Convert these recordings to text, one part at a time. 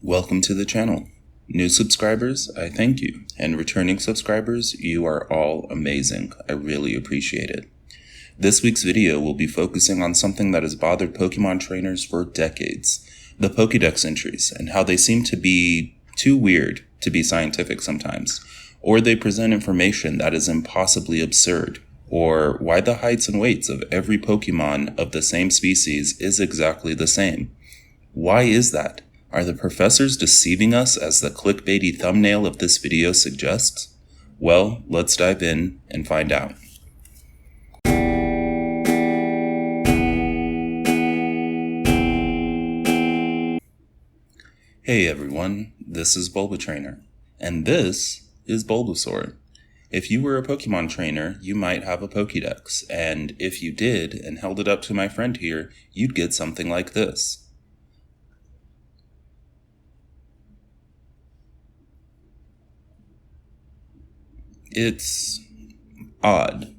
Welcome to the channel. New subscribers, I thank you. And returning subscribers, you are all amazing. I really appreciate it. This week's video will be focusing on something that has bothered Pokemon trainers for decades. The Pokédex entries, and how they seem to be too weird to be scientific sometimes. Or they present information that is impossibly absurd. Or why the heights and weights of every Pokemon of the same species is exactly the same. Why is that? Are the professors deceiving us as the clickbaity thumbnail of this video suggests? Well, let's dive in and find out. Hey everyone, this is Bulbatrainer, and this is Bulbasaur. If you were a Pokemon trainer, you might have a Pokédex, and if you did and held it up to my friend here, you'd get something like this. It's odd,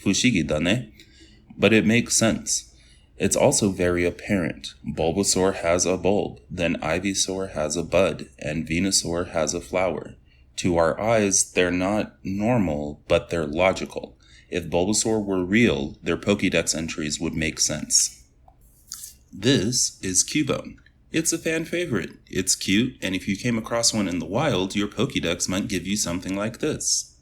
fushigi da ne, but it makes sense. It's also very apparent. Bulbasaur has a bulb, then Ivysaur has a bud, and Venusaur has a flower. To our eyes, they're not normal, but they're logical. If Bulbasaur were real, their Pokédex entries would make sense. This is Cubone. It's a fan favorite. It's cute, and if you came across one in the wild, your Pokédex might give you something like this.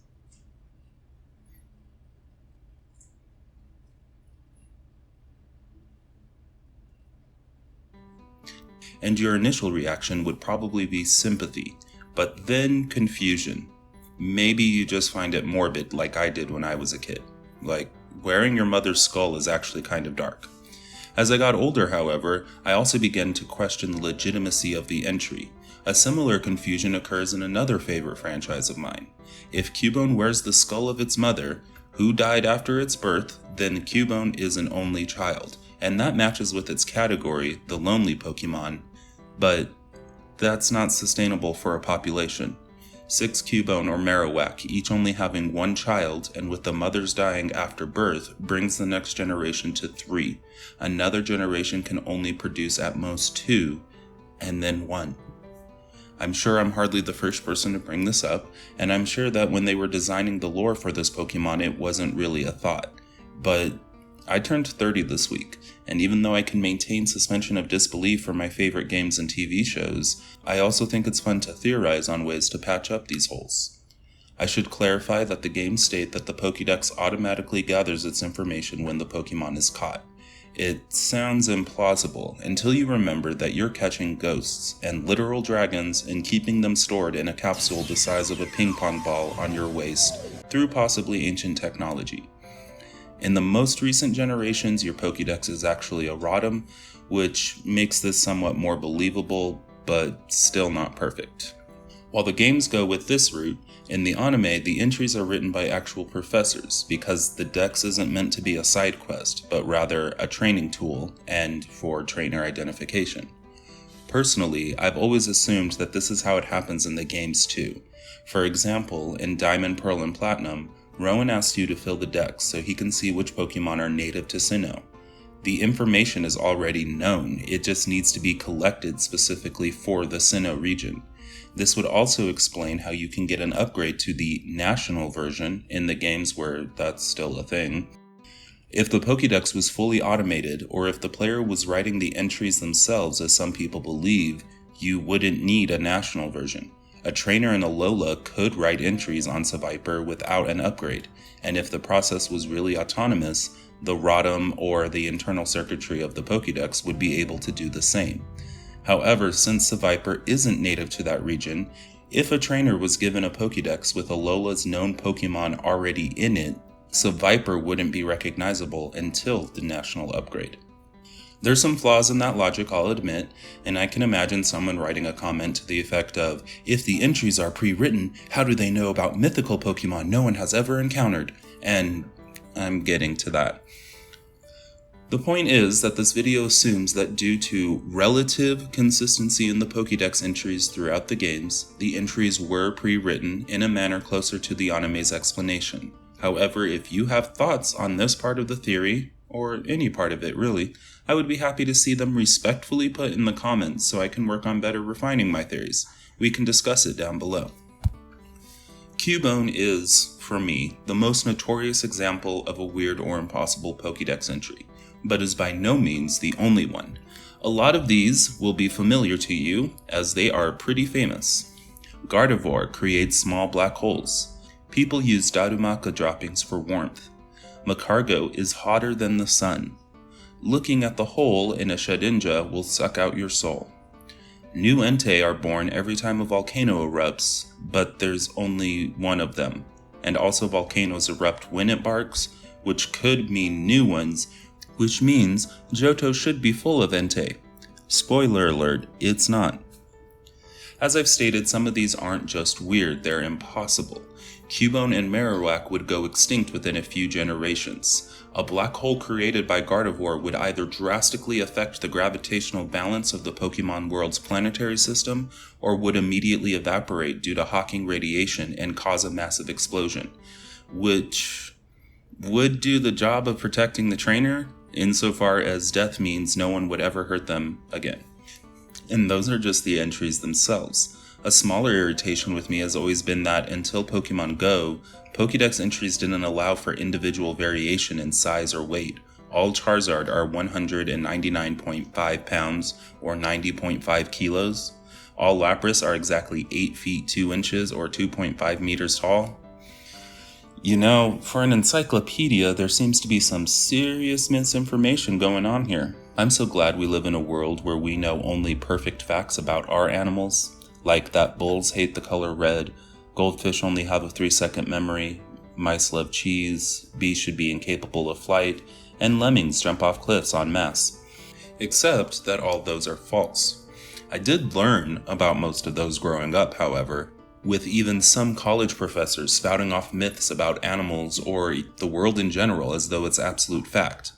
And your initial reaction would probably be sympathy, but then confusion. Maybe you just find it morbid like I did when I was a kid. Like, wearing your mother's skull is actually kind of dark. As I got older, however, I also began to question the legitimacy of the entry. A similar confusion occurs in another favorite franchise of mine. If Cubone wears the skull of its mother, who died after its birth, then Cubone is an only child, and that matches with its category, the lonely Pokemon. But that's not sustainable for a population. 6 Cubone or Marowak, each only having one child, and with the mothers dying after birth, brings the next generation to 3. Another generation can only produce at most 2, and then 1. I'm sure I'm hardly the first person to bring this up, and I'm sure that when they were designing the lore for this Pokemon, it wasn't really a thought. But I turned 30 this week, and even though I can maintain suspension of disbelief for my favorite games and TV shows, I also think it's fun to theorize on ways to patch up these holes. I should clarify that the games state that the Pokédex automatically gathers its information when the Pokemon is caught. It sounds implausible until you remember that you're catching ghosts and literal dragons and keeping them stored in a capsule the size of a ping pong ball on your waist through possibly ancient technology. In the most recent generations, your Pokédex is actually a Rotom, which makes this somewhat more believable, but still not perfect. While the games go with this route, in the anime, the entries are written by actual professors, because the dex isn't meant to be a side quest, but rather a training tool, and for trainer identification. Personally, I've always assumed that this is how it happens in the games too. For example, in Diamond, Pearl, and Platinum, Rowan asks you to fill the dex so he can see which Pokemon are native to Sinnoh. The information is already known, it just needs to be collected specifically for the Sinnoh region. This would also explain how you can get an upgrade to the national version in the games where that's still a thing. If the Pokédex was fully automated, or if the player was writing the entries themselves as some people believe, you wouldn't need a national version. A trainer in Alola could write entries on Seviper without an upgrade, and if the process was really autonomous, the Rotom or the internal circuitry of the Pokédex would be able to do the same. However, since Seviper isn't native to that region, if a trainer was given a Pokédex with Alola's known Pokemon already in it, Seviper wouldn't be recognizable until the national upgrade. There's some flaws in that logic, I'll admit, and I can imagine someone writing a comment to the effect of, if the entries are pre-written, how do they know about mythical Pokemon no one has ever encountered? And I'm getting to that. The point is that this video assumes that due to relative consistency in the Pokédex entries throughout the games, the entries were pre-written in a manner closer to the anime's explanation. However, if you have thoughts on this part of the theory, or any part of it really, I would be happy to see them respectfully put in the comments so I can work on better refining my theories. We can discuss it down below. Cubone is, for me, the most notorious example of a weird or impossible Pokédex entry, but is by no means the only one. A lot of these will be familiar to you, as they are pretty famous. Gardevoir creates small black holes. People use Darumaka droppings for warmth. Macargo is hotter than the sun. Looking at the hole in a Shedinja will suck out your soul. New Entei are born every time a volcano erupts, but there's only one of them. And also volcanoes erupt when it barks, which could mean new ones, which means Johto should be full of Entei. Spoiler alert, it's not. As I've stated, some of these aren't just weird, they're impossible. Cubone and Marowak would go extinct within a few generations. A black hole created by Gardevoir would either drastically affect the gravitational balance of the Pokemon world's planetary system, or would immediately evaporate due to Hawking radiation and cause a massive explosion, which would do the job of protecting the trainer, insofar as death means no one would ever hurt them again. And those are just the entries themselves. A smaller irritation with me has always been that until Pokemon Go, Pokédex entries didn't allow for individual variation in size or weight. All Charizard are 199.5 pounds or 90.5 kilos. All Lapras are exactly 8 feet 2 inches or 2.5 meters tall. You know, for an encyclopedia, there seems to be some serious misinformation going on here. I'm so glad we live in a world where we know only perfect facts about our animals, like that bulls hate the color red, goldfish only have a 3-second memory, mice love cheese, bees should be incapable of flight, and lemmings jump off cliffs en masse. Except that all those are false. I did learn about most of those growing up, however, with even some college professors spouting off myths about animals or the world in general as though it's absolute fact.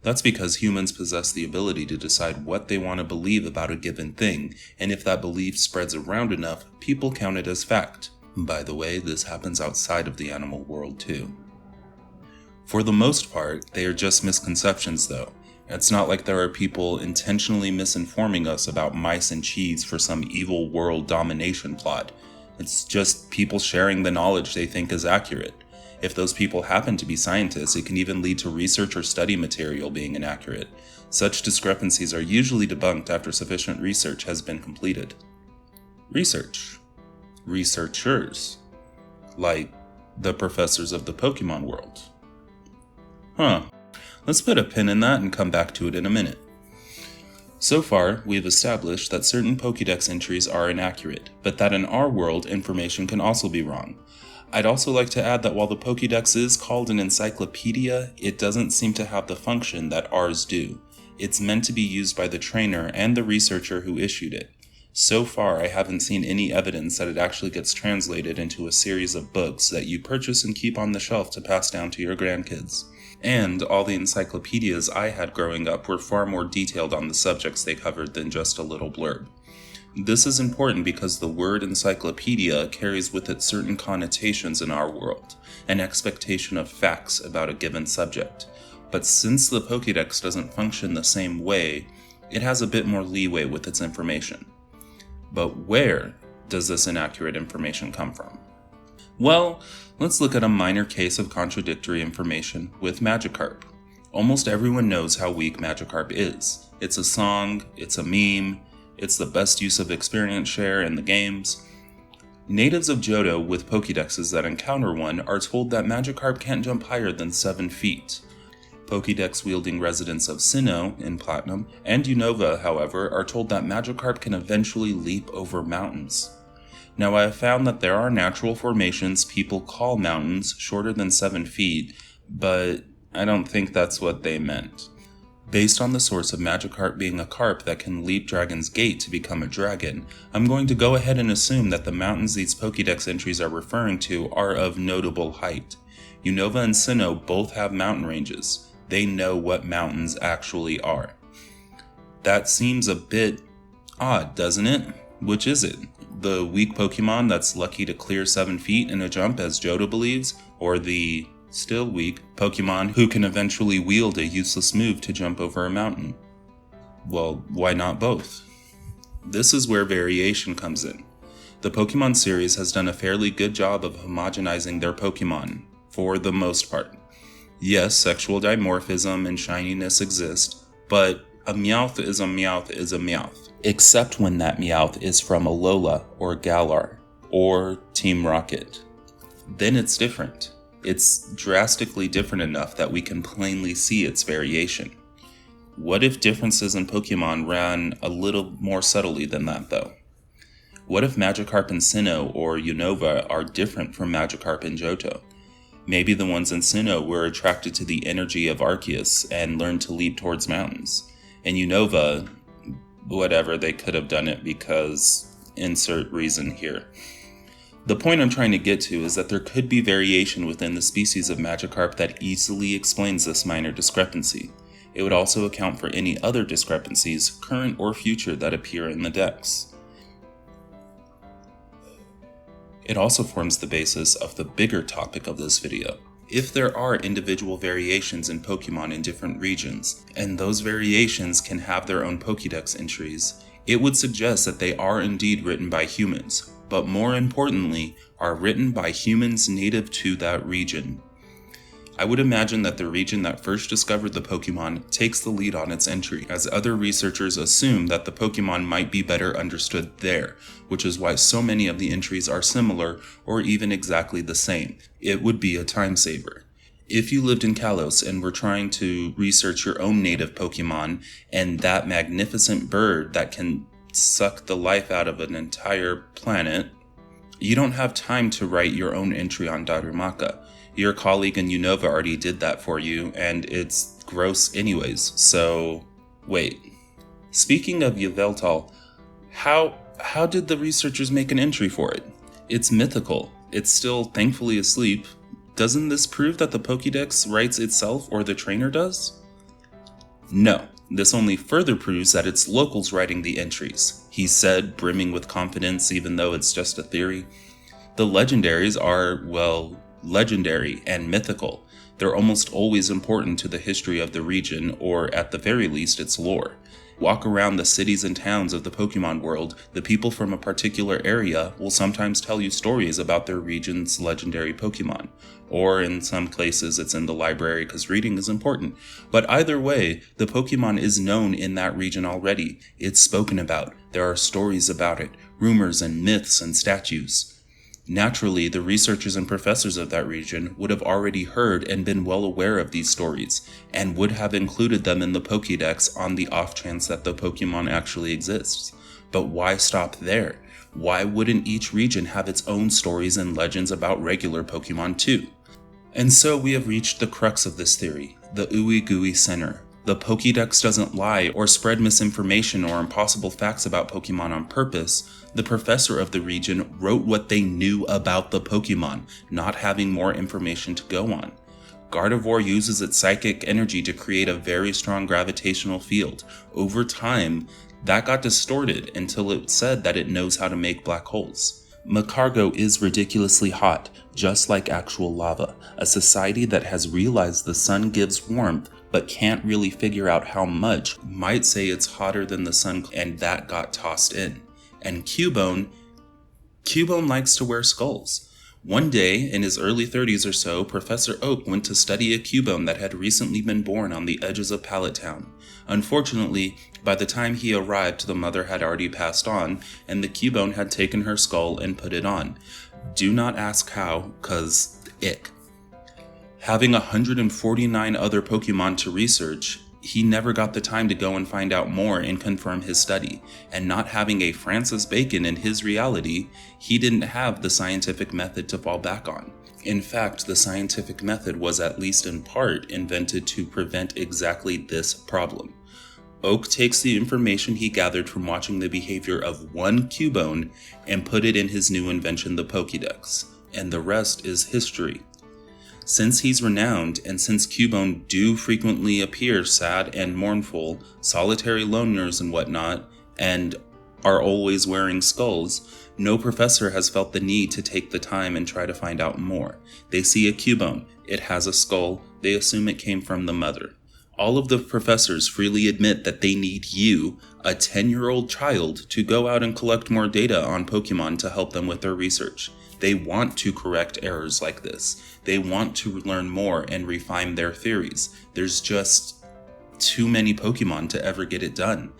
That's because humans possess the ability to decide what they want to believe about a given thing, and if that belief spreads around enough, people count it as fact. By the way, this happens outside of the animal world too. For the most part, they are just misconceptions though. It's not like there are people intentionally misinforming us about mice and cheese for some evil world domination plot. It's just people sharing the knowledge they think is accurate. If those people happen to be scientists, it can even lead to research or study material being inaccurate. Such discrepancies are usually debunked after sufficient research has been completed. Research. Researchers. Like the professors of the Pokemon world. Let's put a pin in that and come back to it in a minute. So far, we've established that certain Pokédex entries are inaccurate, but that in our world, information can also be wrong. I'd also like to add that while the Pokédex is called an encyclopedia, it doesn't seem to have the function that ours do. It's meant to be used by the trainer and the researcher who issued it. So far, I haven't seen any evidence that it actually gets translated into a series of books that you purchase and keep on the shelf to pass down to your grandkids. And all the encyclopedias I had growing up were far more detailed on the subjects they covered than just a little blurb. This is important because the word encyclopedia carries with it certain connotations in our world, an expectation of facts about a given subject. But since the Pokédex doesn't function the same way, it has a bit more leeway with its information. But where does this inaccurate information come from? Well, let's look at a minor case of contradictory information with Magikarp. Almost everyone knows how weak Magikarp is. It's a song, it's a meme, it's the best use of experience share in the games. Natives of Johto with Pokédexes that encounter one are told that Magikarp can't jump higher than 7 feet. Pokédex-wielding residents of Sinnoh in Platinum and Unova, however, are told that Magikarp can eventually leap over mountains. Now, I have found that there are natural formations people call mountains shorter than 7 feet, but I don't think that's what they meant. Based on the source of Magikarp being a carp that can leap Dragon's Gate to become a dragon, I'm going to go ahead and assume that the mountains these Pokédex entries are referring to are of notable height. Unova and Sinnoh both have mountain ranges. They know what mountains actually are. That seems a bit odd, doesn't it? Which is it? The weak Pokemon that's lucky to clear 7 feet in a jump as Johto believes, or the Still weak. Pokemon who can eventually wield a useless move to jump over a mountain. Well, why not both? This is where variation comes in. The Pokemon series has done a fairly good job of homogenizing their Pokemon, for the most part. Yes, sexual dimorphism and shininess exist, but a Meowth is a Meowth is a Meowth. Except when that Meowth is from Alola or Galar or Team Rocket. Then it's different. It's drastically different enough that we can plainly see its variation. What if differences in Pokemon ran a little more subtly than that, though? What if Magikarp and Sinnoh or Unova are different from Magikarp and Johto? Maybe the ones in Sinnoh were attracted to the energy of Arceus and learned to leap towards mountains. And Unova, whatever, they could have done it because insert reason here. The point I'm trying to get to is that there could be variation within the species of Magikarp that easily explains this minor discrepancy. It would also account for any other discrepancies, current or future, that appear in the dex. It also forms the basis of the bigger topic of this video. If there are individual variations in Pokemon in different regions, and those variations can have their own Pokédex entries, it would suggest that they are indeed written by humans, but more importantly, are written by humans native to that region. I would imagine that the region that first discovered the Pokemon takes the lead on its entry, as other researchers assume that the Pokemon might be better understood there, which is why so many of the entries are similar or even exactly the same. It would be a time saver. If you lived in Kalos and were trying to research your own native Pokemon and that magnificent bird that can suck the life out of an entire planet, you don't have time to write your own entry on Darumaka. Your colleague in Unova already did that for you, and it's gross anyways, so wait. Speaking of Yveltal, how did the researchers make an entry for it? It's mythical. It's still thankfully asleep. Doesn't this prove that the Pokédex writes itself, or the trainer does? No, this only further proves that it's locals writing the entries, he said, brimming with confidence even though it's just a theory. The legendaries are, well, legendary and mythical. They're almost always important to the history of the region, or at the very least its lore. Walk around the cities and towns of the Pokemon world, the people from a particular area will sometimes tell you stories about their region's legendary Pokemon. Or in some places it's in the library because reading is important. But either way, the Pokemon is known in that region already. It's spoken about. There are stories about it, rumors and myths and statues. Naturally, the researchers and professors of that region would have already heard and been well aware of these stories, and would have included them in the Pokédex on the off chance that the Pokemon actually exists. But why stop there? Why wouldn't each region have its own stories and legends about regular Pokemon too? And so we have reached the crux of this theory, the ooey gooey center. The Pokédex doesn't lie or spread misinformation or impossible facts about Pokemon on purpose. The professor of the region wrote what they knew about the Pokemon, not having more information to go on. Gardevoir uses its psychic energy to create a very strong gravitational field. Over time, that got distorted until it said that it knows how to make black holes. Macargo is ridiculously hot, just like actual lava. A society that has realized the sun gives warmth but can't really figure out how much might say it's hotter than the sun, and that got tossed in. And Cubone likes to wear skulls. One day, in his early 30s or so, Professor Oak went to study a Cubone that had recently been born on the edges of Pallet Town. Unfortunately, by the time he arrived, the mother had already passed on, and the Cubone had taken her skull and put it on. Do not ask how, 'cause ick. Having 149 other Pokemon to research, he never got the time to go and find out more and confirm his study, and not having a Francis Bacon in his reality, he didn't have the scientific method to fall back on. In fact, the scientific method was at least in part invented to prevent exactly this problem. Oak takes the information he gathered from watching the behavior of one Cubone and put it in his new invention, the Pokédex, and the rest is history. Since he's renowned, and since Cubone do frequently appear sad and mournful, solitary loners and whatnot, and are always wearing skulls, no professor has felt the need to take the time and try to find out more. They see a Cubone, it has a skull, they assume it came from the mother. All of the professors freely admit that they need you, a 10-year-old child, to go out and collect more data on Pokemon to help them with their research. They want to correct errors like this. They want to learn more and refine their theories. There's just too many Pokemon to ever get it done.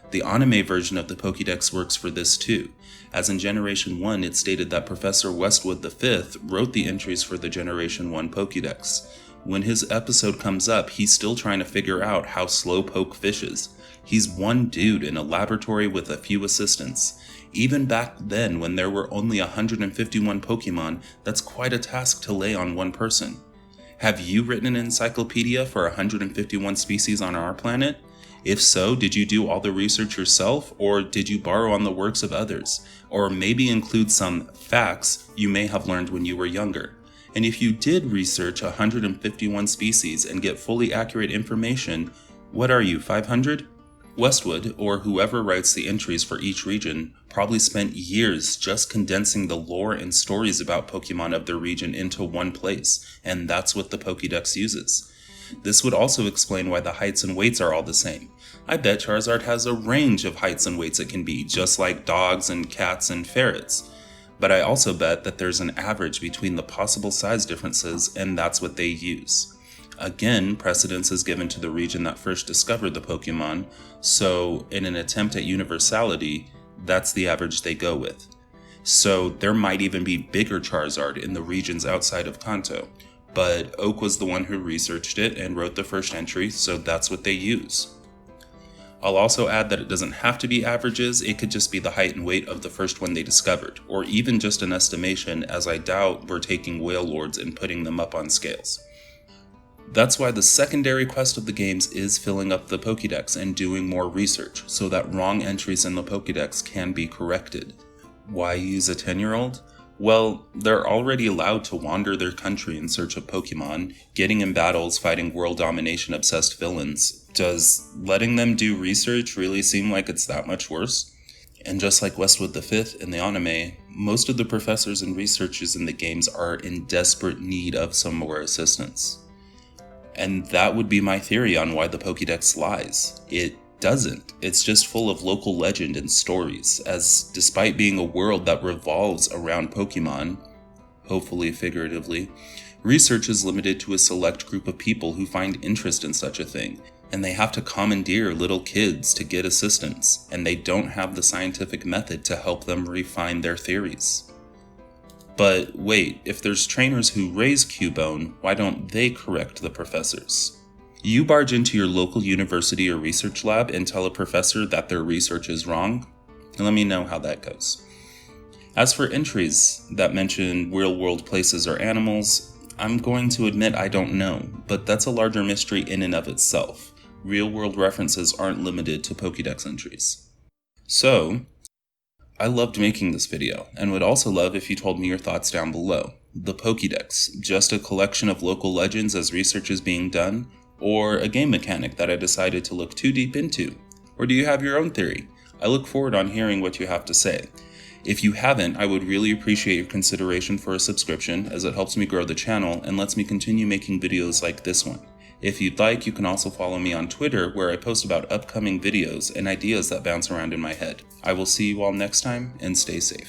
The anime version of the Pokédex works for this too, as in Generation 1 it stated that Professor Westwood V wrote the entries for the Generation 1 Pokédex. When his episode comes up, he's still trying to figure out how Slowpoke fishes. He's one dude in a laboratory with a few assistants. Even back then, when there were only 151 Pokemon, that's quite a task to lay on one person. Have you written an encyclopedia for 151 species on our planet? If so, did you do all the research yourself, or did you borrow on the works of others? Or maybe include some facts you may have learned when you were younger? And if you did research 151 species and get fully accurate information, what are you, 500? Westwood, or whoever writes the entries for each region, probably spent years just condensing the lore and stories about Pokemon of their region into one place, and that's what the Pokédex uses. This would also explain why the heights and weights are all the same. I bet Charizard has a range of heights and weights it can be, just like dogs and cats and ferrets. But I also bet that there's an average between the possible size differences, and that's what they use. Again, precedence is given to the region that first discovered the Pokemon, so in an attempt at universality, that's the average they go with. So there might even be bigger Charizard in the regions outside of Kanto, but Oak was the one who researched it and wrote the first entry, so that's what they use. I'll also add that it doesn't have to be averages, it could just be the height and weight of the first one they discovered, or even just an estimation, as I doubt we're taking Whale Lords and putting them up on scales. That's why the secondary quest of the games is filling up the Pokédex and doing more research, so that wrong entries in the Pokédex can be corrected. Why use a 10-year-old? Well, they're already allowed to wander their country in search of Pokemon, getting in battles fighting world domination obsessed villains. Does letting them do research really seem like it's that much worse? And just like Westwood V in the anime, most of the professors and researchers in the games are in desperate need of some more assistance. And that would be my theory on why the Pokédex lies. It doesn't. It's just full of local legend and stories, as despite being a world that revolves around Pokemon, hopefully figuratively, research is limited to a select group of people who find interest in such a thing, and they have to commandeer little kids to get assistance, and they don't have the scientific method to help them refine their theories. But wait, if there's trainers who raise Cubone, why don't they correct the professors? You barge into your local university or research lab and tell a professor that their research is wrong? Let me know how that goes. As for entries that mention real-world places or animals, I'm going to admit I don't know, but that's a larger mystery in and of itself. Real-world references aren't limited to Pokédex entries. So, I loved making this video, and would also love if you told me your thoughts down below. The Pokédex, just a collection of local legends as research is being done, or a game mechanic that I decided to look too deep into? Or do you have your own theory? I look forward on hearing what you have to say. If you haven't, I would really appreciate your consideration for a subscription, as it helps me grow the channel and lets me continue making videos like this one. If you'd like, you can also follow me on Twitter, where I post about upcoming videos and ideas that bounce around in my head. I will see you all next time, and stay safe.